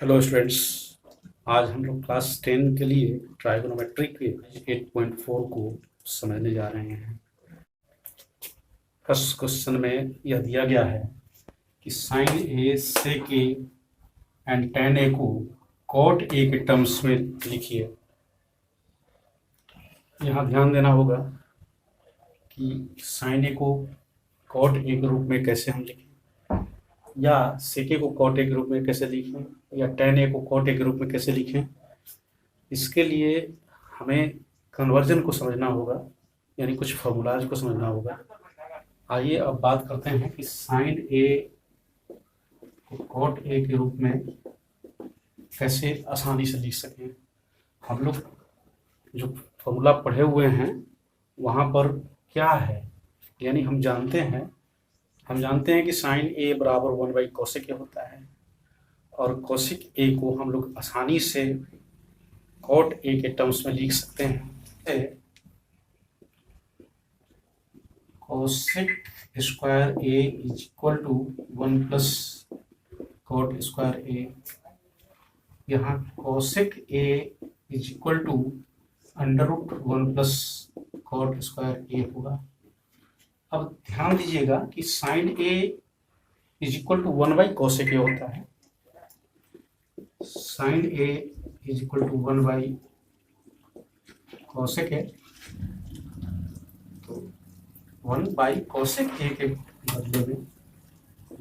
Hello students. आज हम लोग क्लास 10 के लिए ट्राइगोनोमेट्री के 8.4 को समझने जा रहे हैं। फर्स्ट क्वेश्चन में यह दिया गया है कि sine A sec A and tan A को कॉट ए के टर्म्स में लिखिए। यहाँ ध्यान देना होगा कि साइन ए को कॉट ए के रूप में कैसे हम लिखें, या सेक ए को कॉट ए के रूप में कैसे लिखें, या टेन ए को कॉट ए के रूप में कैसे लिखें। इसके लिए हमें कन्वर्जन को समझना होगा, यानी कुछ फॉर्मूलाज को समझना होगा। आइए अब बात करते हैं कि साइन ए को कॉट ए के रूप में कैसे आसानी से लिख सकें। हम लोग जो फॉर्मूला पढ़े हुए हैं वहाँ पर क्या है, यानी हम जानते हैं कि साइन ए बराबर 1 बाई कोसेक ए होता है, और कोसेक ए को हम लोग आसानी से कॉट ए के टर्म्स में लिख सकते हैं। Cosec square A is equal to 1 plus cot square A. यहाँ cosec A is equal to under root 1 plus cot square A होगा। अब ध्यान दीजिएगा कि sine A is equal to 1 by cosec A होता है। Sine A is equal to 1 by cosec A, तो 1 by cosec ए के बदले में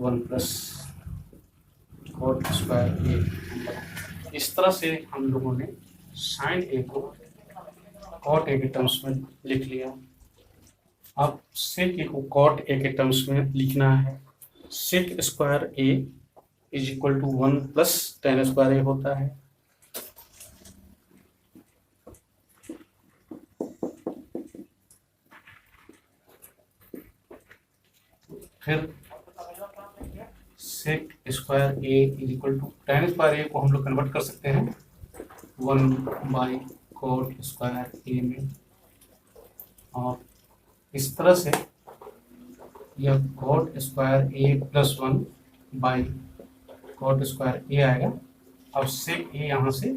1 प्लस कॉट स्क्वायर ए। इस तरह से हम लोगों ने साइन ए को कॉट ए के टर्म्स में लिख लिया। अब सेक ए को कॉट ए के टर्म्स में लिखना है। Sec square A is equal to 1 plus tan square A होता है। फिर sec square A is equal to tan square A को हम लोग कन्वर्ट कर सकते हैं 1 बाई कॉट स्क्वायर ए में, और इस तरह से यह cot square A plus 1 by cot square A आएगा। अब सेक ए यहाँ से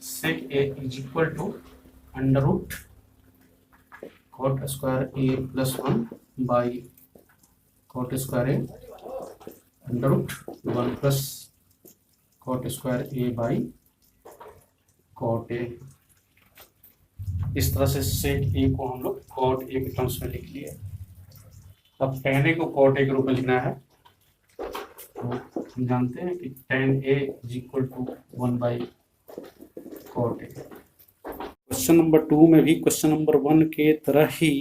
sec A is equal to under root cot square A plus 1 by cot square A under root 1 plus cot square A by cot A. इस तरह से sec ए को हम लोग कॉट ए के टर्म्स में लिख लिए। अब टेन ए को कॉट ए के रूप में लिखना है, तो हम जानते हैं कि tan A is equal to 1 by cot A. Question number 2 में भी क्वेश्चन नंबर 1 के तरह ही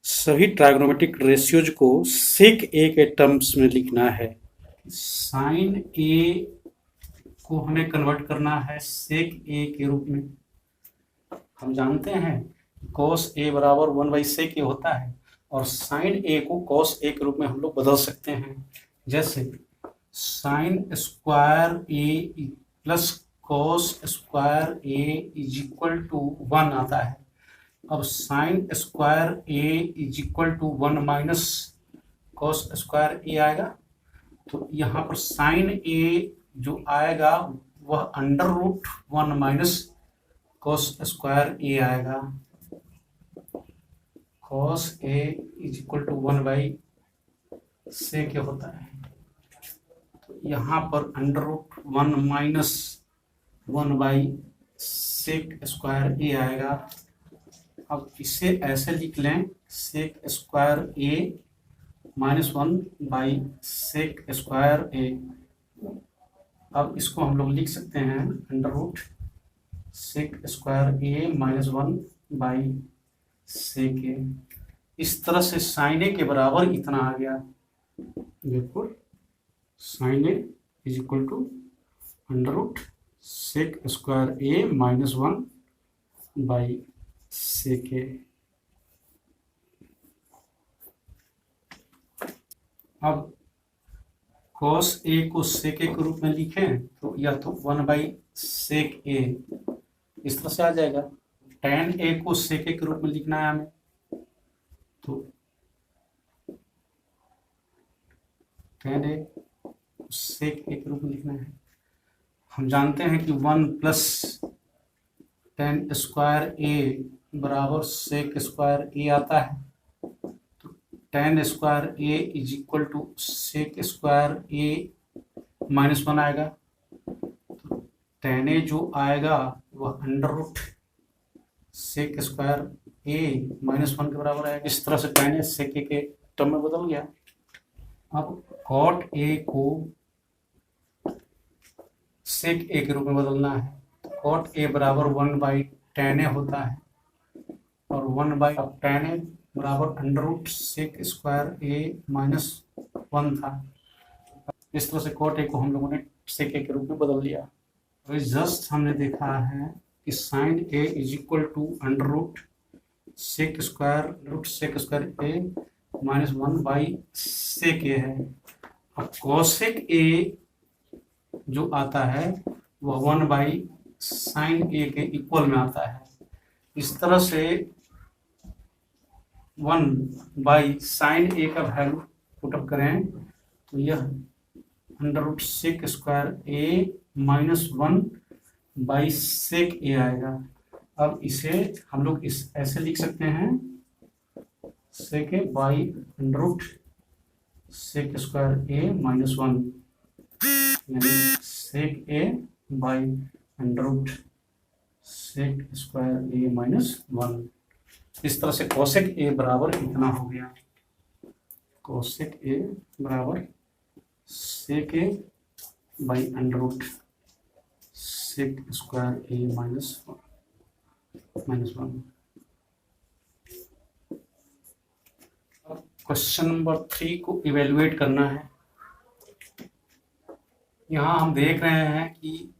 सभी ट्राइगोनोमेट्रिक रेशियोज को सेक ए के टर्म्स में लिखना है। साइन ए को हमें कन्वर्ट करना है सेक ए के रूप में। हम जानते हैं कॉस ए बराबर 1 बाई सेक ए होता है, और साइन ए को कॉस ए के रूप में हम लोग बदल सकते हैं। जैसे sine square A plus cos square A is equal to 1 आता है। अब sine square A is equal to 1 minus cos square A आएगा, तो यहाँ पर साइन ए जो आएगा वह under root 1 minus cos square A आएगा। Cos A is equal to 1 by sec A होता है, तो यहाँ पर under root 1 minus 1 by sec square A आएगा। अब इसे ऐसे लिख लें, sec square A minus 1 by sec square A. अब इसको हम लोग लिख सकते हैं under root sec square A minus 1 by sec A. इस तरह से साइन ए के बराबर इतना आ गया। बिल्कुल, sine A is equal to under root sec square A minus 1 by sec A. अब कॉस ए को सेक ए के रूप में लिखें तो यह तो 1 बाई सेक ए इस तरह से आ जाएगा। टेन ए को सेक ए के रूप में लिखना है हमें, तो टेन ए सेक ए के रूप में लिखना है। हम जानते हैं कि 1 प्लस टेन स्क्वायर ए बराबर सेक स्क्वायर ए आता है। तो tan square A is equal to sec square A -1 आएगा। तो टेन ए जो आएगा वह under root sec square A -1 के बराबर आएगा। इस तरह से टेन ए सेक ए के टर्म में बदल गया। अब कॉट ए को सेक ए के रूप में बदलना है। तो कॉट ए बराबर 1/tan ए होता है और 1/tan ए बराबर under root sec square A -1 था। इस तरह से कॉट ए को हम लोगों ने सेक ए के रूप में बदल लिया। अभी जस्ट हमने देखा है कि sine A is equal to under root sec square A -1 sec A है। अब कॉसेक ए जो आता है वह 1/sin ए के इक्वल में आता है। इस तरह से 1/sin ए का वैल्यू पुटअप करें तो यह under root sec square A -1/सेक ए आएगा। अब इसे हम लोग ऐसे लिख सकते हैं, sec A by under root sec square A -1, यानी sec A by under root sec square A -1। इस तरह से कोसेक ए बराबर इतना हो गया। कोसेक ए बराबर sec A by under root sec square A -1। Question number 3 को इवेलुएट करना है। यहाँ हम देख रहे हैं कि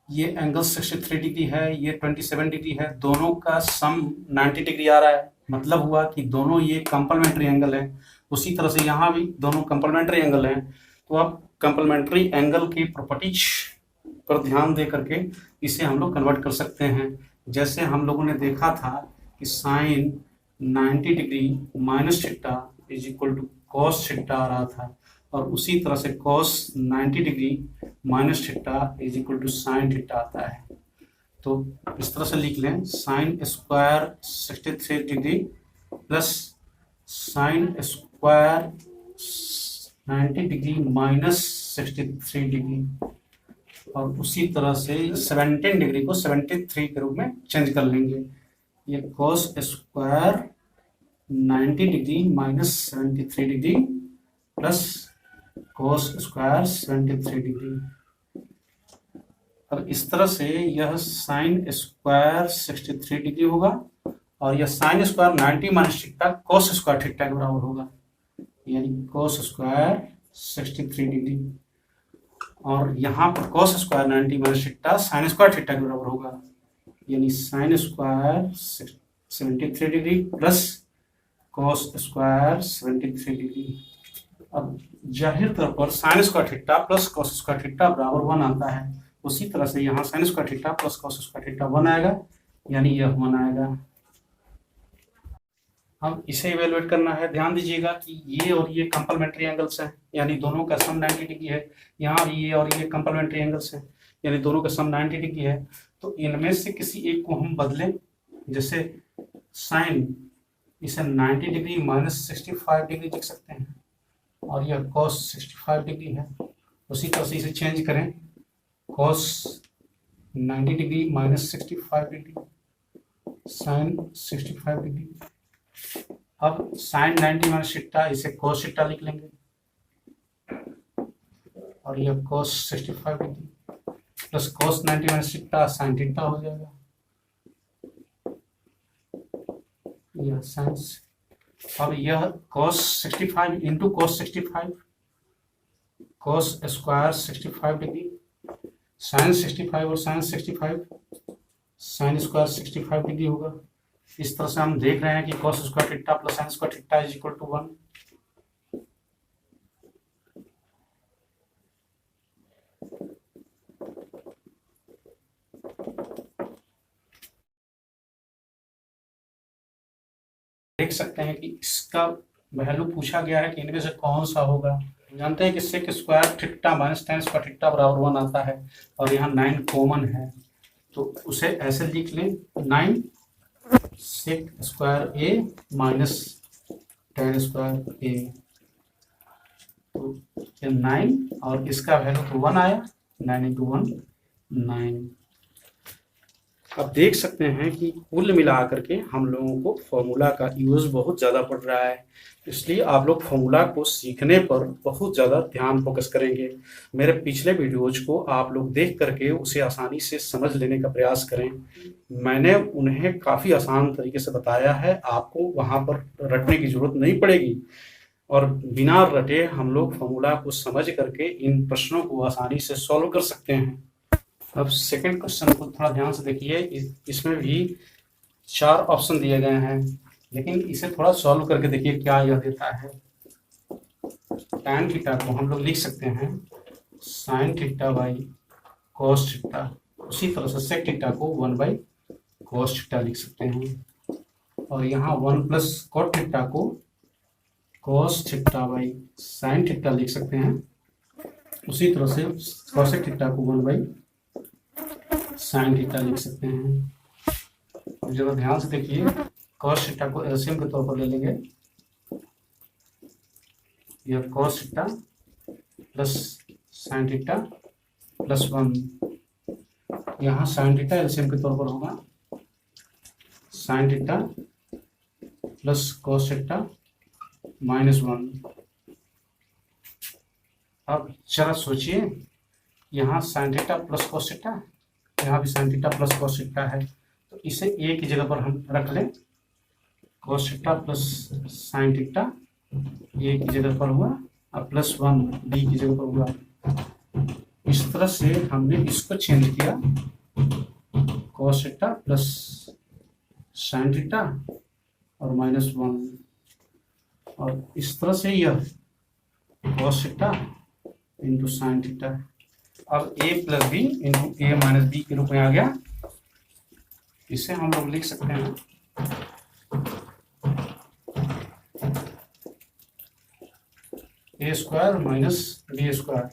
ये एंगल 63 डिग्री है, ये 27 डिग्री है, दोनों का सम 90 डिग्री आ रहा है। मतलब हुआ कि दोनों ये कंप्लीमेंट्री एंगल है। उसी तरह से यहाँ भी दोनों कंप्लीमेंट्री एंगल हैं। तो अब कंप्लीमेंट्री एंगल की प्रॉपर्टीज पर ध्यान दे करके इसे हम लोग कन्वर्ट कर सकते हैं। जैसे हम लोगों ने देखा था कि sine 90 degree minus theta is equal to cos theta आ रहा था, और उसी तरह से cos 90 degree minus theta is equal to sine theta आता है। तो इस तरह से लिख लें, sine square 63 degree plus sign square 90 degree minus 63 degree, और उसी तरह से 17 डिग्री को 73 के रूप में चेंज कर लेंगे। ये cos square 90 degree minus 73 degree plus cos square 73 degree. अब इस तरह से यह साइन स्क्वायर 63 डिग्री होगा और यह sine square 90 minus theta cos square theta के बराबर होगा, यानी कॉस स्क्वायर 63 डिग्री, और यहाँ पर cos square 90 minus theta sine square theta के बराबर होगा, यानी sine square 73 degree plus cos square 73 degree. अब जाहिर तौर पर sign square theta plus cos square theta बराबर 1 आता है। उसी तरह से यहाँ sign square theta plus cos square theta 1 आएगा, यानी यह 1 आएगा। हम इसे इवेलुएट करना है। ध्यान दीजिएगा कि ये और ये कंप्लीमेंट्री एंगल्स हैं, यानी दोनों का सम 90 डिग्री है। यहाँ भी ये और ये कंप्लीमेंट्री एंगल्स हैं, यानी दोनों का सम 90 डिग्री है। तो इनमें से किसी एक को हम बदलें। जैसे साइन, इसे 90 डिग्री माइनस 65 डिग्री लिख सकते हैं, और यह कॉस 65 डिग्री है। उसी तरह से इसे चेंज करें, cos 90 degree minus 65 degree sine 65 degree. अब साइन 90 माइनस थीटा, इसे कॉस थीटा लिख लेंगे, और यह cos 65 degree plus cos 90 minus theta sine theta हो जाएगा, यह साइन। अब यह cos 65 into cos 65, cos square 65 degree sine 65 और साइन 65 साइन स्क्वायर 65 डिग्री होगा। इस तरह से हम देख रहे हैं कि cos square theta plus sign square theta is equal to 1। देख सकते हैं कि इसका वैल्यू पूछा गया है कि इनमें से कौन सा होगा। जानते हैं कि sec square theta minus tan square theta बराबर 1 आता है और यहाँ 9 कॉमन है, तो उसे ऐसे लिख लें 9 सेक square A minus tan square ए, तो ये 9 और इसका वैल्यू तो 1 आया, 9 इंटू 1 9। अब देख सकते हैं कि कुल मिला करके हम लोगों को फॉर्मूला का यूज बहुत ज़्यादा पड़ रहा है, इसलिए आप लोग फॉर्मूला को सीखने पर बहुत ज़्यादा ध्यान फोकस करेंगे। मेरे पिछले वीडियोज को आप लोग देख करके उसे आसानी से समझ लेने का प्रयास करें। मैंने उन्हें काफ़ी आसान तरीके से बताया है, आपको वहाँ पर रटने की ज़रूरत नहीं पड़ेगी और बिना रटे हम लोग फॉर्मूला को समझ करके इन प्रश्नों को आसानी से सॉल्व कर सकते हैं। अब सेकंड क्वेश्चन को थोड़ा ध्यान से देखिए, इसमें भी 4 ऑप्शन दिए गए हैं, लेकिन इसे थोड़ा सॉल्व करके देखिए क्या यह देता है। tan थीटा को हम लोग लिख सकते हैं sin theta by cos theta, उसी तरह से sec थीटा को 1 बाई cos थीटा लिख सकते हैं, और यहाँ 1 प्लस cot थीटा को cos theta by sin theta लिख सकते हैं, उसी तरह से cosec थीटा को 1 बाई sin थीटा लिख सकते हैं। जरा ध्यान से देखिए, cos थीटा को एलसीएम के तौर पर ले लेंगे, यह cos theta plus sin theta plus 1, यहाँ sin थीटा एलसीएम के तौर पर होगा sin theta plus cos theta minus 1। अब जरा सोचिए, यहाँ sin theta plus cos theta, यहाँ भी sin theta plus cos theta है, तो इसे ए की जगह पर हम रख लें, cos theta plus sin theta A की जगह पर हुआ और प्लस 1 बी की जगह पर हुआ। इस तरह से हमने इसको चेंज किया, cos theta plus sin theta और माइनस 1, और इस तरह से यह cos theta into sin theta. अब a plus B into A minus B के रूप में आ गया, इसे हम लोग लिख सकते हैं ए स्क्वायर माइनस बी स्क्वायर।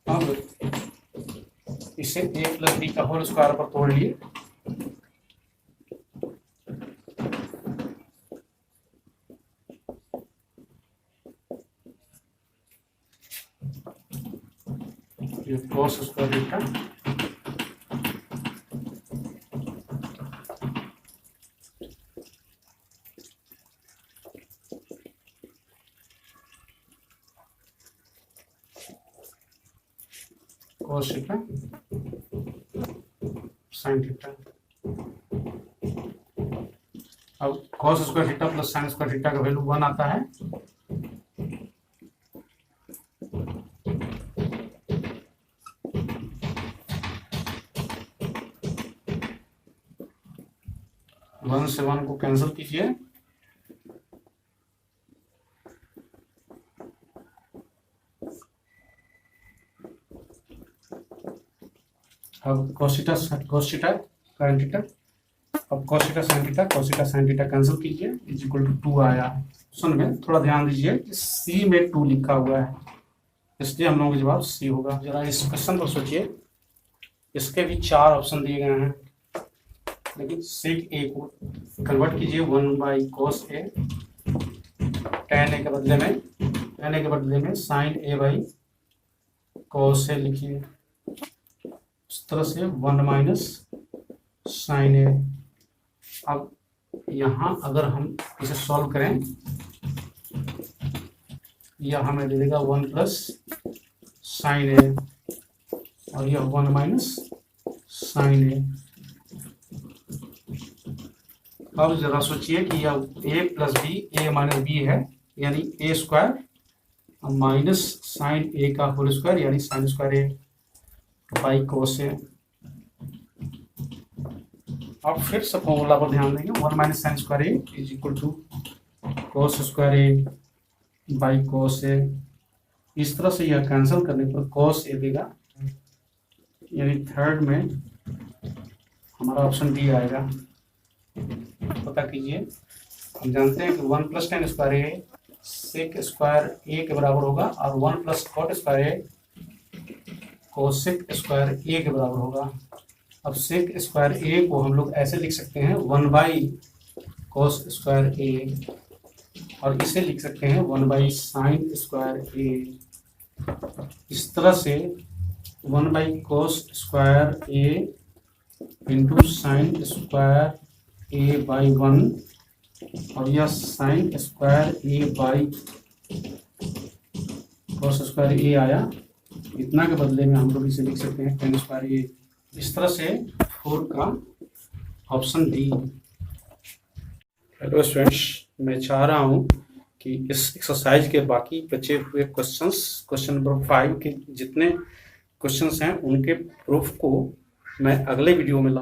अब इसे ए प्लस बी का होल स्क्वायर पर तोड़ लिए, cos square theta cos theta sin theta. अब cos square theta plus sin square theta का वैल्यू 1 आता है, वन से 1 को कैंसिल कीजिए, अब cos थीटा sin थीटा, अब cos theta sin theta cancel कीजिए, इज इक्वल टू 2 आया। सुन में थोड़ा ध्यान दीजिए कि सी में 2 लिखा हुआ है, इसलिए हम लोगों का जवाब सी होगा। जरा इस क्वेश्चन पर सोचिए, इसके भी 4 ऑप्शन दिए गए हैं, लेकिन सेक ए को कन्वर्ट कीजिए 1 बाई cos ए, tan ए के बदले में sin ए बाई cos ए लिखिए, इस तरह से 1 माइनस sin ए। अब यहाँ अगर हम इसे सॉल्व करें, यह हमें दे देगा 1 प्लस sin ए और यह 1 माइनस sin ए। अब जरा सोचिए कि यह A plus B A minus B है, यानी A square minus sine A का होल स्क्वायर यानी sine square A by cos A. अब फिर से फॉर्मूला पर ध्यान देंगे, 1 minus sine square A is equal to cos square A by cos A. इस तरह से यह कैंसिल करने पर कोस ए देगा, यानी थर्ड में हमारा ऑप्शन डी आएगा। पता कीजिए हम जानते हैं कि 1 प्लस टेन स्क्वायर ए सेक स्क्वायर ए के बराबर होगा और 1 प्लस कॉट स्क्वायर ए कोसेक स्क्वायर ए के बराबर होगा। अब सेक स्क्वायर ए को हम लोग ऐसे लिख सकते हैं 1 बाई कोस स्क्वायर ए, और इसे लिख सकते हैं 1 बाई साइन स्क्वायर ए। इस तरह से 1 by cos square A into sine square A by 1, और यह sine square A by cos square A आया। इतना के बदले में हम लोग इसे लिख सकते हैं टेन स्क्वायर ए। इस तरह से 4 का ऑप्शन डी। हेलो स्टूडेंट्स, मैं चाह रहा हूँ कि इस एक्सरसाइज के बाकी बचे हुए क्वेश्चन नंबर 5 के जितने क्वेश्चंस हैं उनके प्रूफ को मैं अगले वीडियो में